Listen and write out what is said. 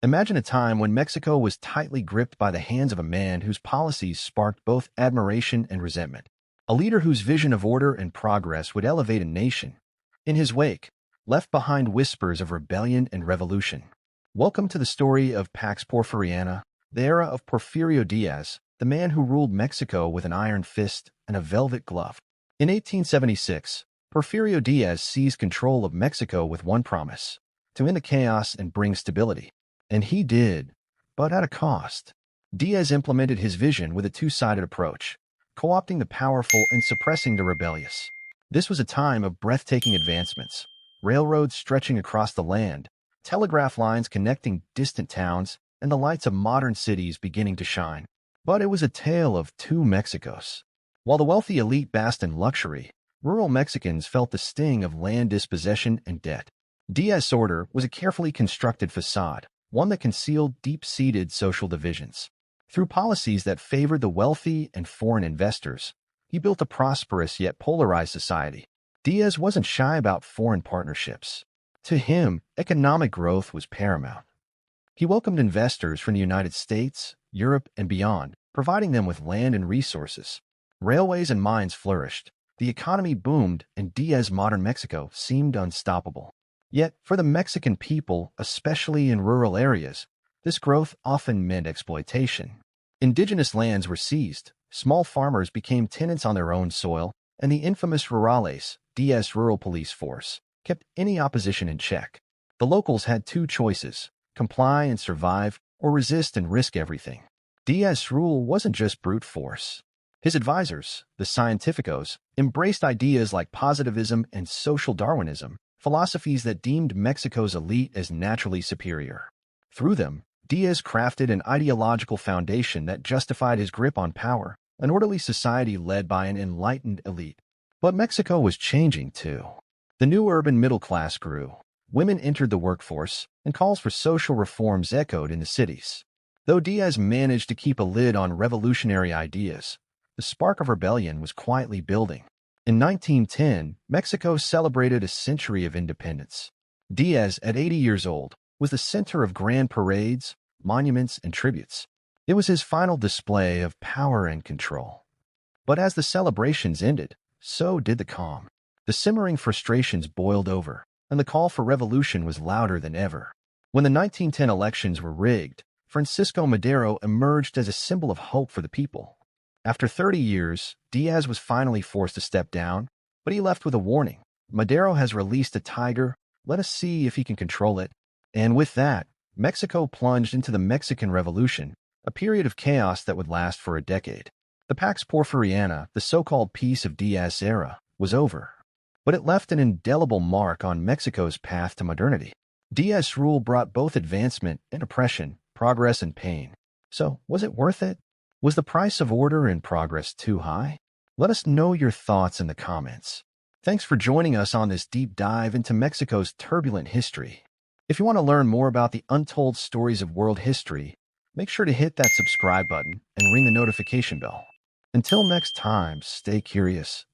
Imagine a time when Mexico was tightly gripped by the hands of a man whose policies sparked both admiration and resentment. A leader whose vision of order and progress would elevate a nation. In his wake, left behind whispers of rebellion and revolution. Welcome to the story of Pax Porfiriana, the era of Porfirio Díaz, the man who ruled Mexico with an iron fist and a velvet glove. In 1876, Porfirio Díaz seized control of Mexico with one promise: to end the chaos and bring stability. And he did, but at a cost. Díaz implemented his vision with a two-sided approach, co-opting the powerful and suppressing the rebellious. This was a time of breathtaking advancements, railroads stretching across the land, telegraph lines connecting distant towns, and the lights of modern cities beginning to shine. But it was a tale of two Mexicos. While the wealthy elite basked in luxury, rural Mexicans felt the sting of land dispossession and debt. Díaz's order was a carefully constructed facade, one that concealed deep-seated social divisions. Through policies that favored the wealthy and foreign investors, he built a prosperous yet polarized society. Díaz wasn't shy about foreign partnerships. To him, economic growth was paramount. He welcomed investors from the United States, Europe, and beyond, providing them with land and resources. Railways and mines flourished, the economy boomed, and Díaz's modern Mexico seemed unstoppable. Yet, for the Mexican people, especially in rural areas, this growth often meant exploitation. Indigenous lands were seized, small farmers became tenants on their own soil, and the infamous Rurales, Díaz's rural police force, kept any opposition in check. The locals had two choices: comply and survive, or resist and risk everything. Díaz's rule wasn't just brute force. His advisors, the Cientificos, embraced ideas like positivism and social Darwinism, philosophies that deemed Mexico's elite as naturally superior. Through them, Díaz crafted an ideological foundation that justified his grip on power, an orderly society led by an enlightened elite. But Mexico was changing too. The new urban middle class grew. Women entered the workforce, and calls for social reforms echoed in the cities. Though Díaz managed to keep a lid on revolutionary ideas, the spark of rebellion was quietly building. In 1910, Mexico celebrated a century of independence. Díaz, at 80 years old, was the center of grand parades, monuments, and tributes. It was his final display of power and control. But as the celebrations ended, so did the calm. The simmering frustrations boiled over, and the call for revolution was louder than ever. When the 1910 elections were rigged, Francisco Madero emerged as a symbol of hope for the people. After 30 years, Díaz was finally forced to step down, but he left with a warning: Madero has released a tiger, let us see if he can control it. And with that, Mexico plunged into the Mexican Revolution, a period of chaos that would last for a decade. The Pax Porfiriana, the so-called peace of Díaz's era, was over. But it left an indelible mark on Mexico's path to modernity. Díaz's rule brought both advancement and oppression, progress and pain. So, was it worth it? Was the price of order and progress too high? Let us know your thoughts in the comments. Thanks for joining us on this deep dive into Mexico's turbulent history. If you want to learn more about the untold stories of world history, make sure to hit that subscribe button and ring the notification bell. Until next time, stay curious,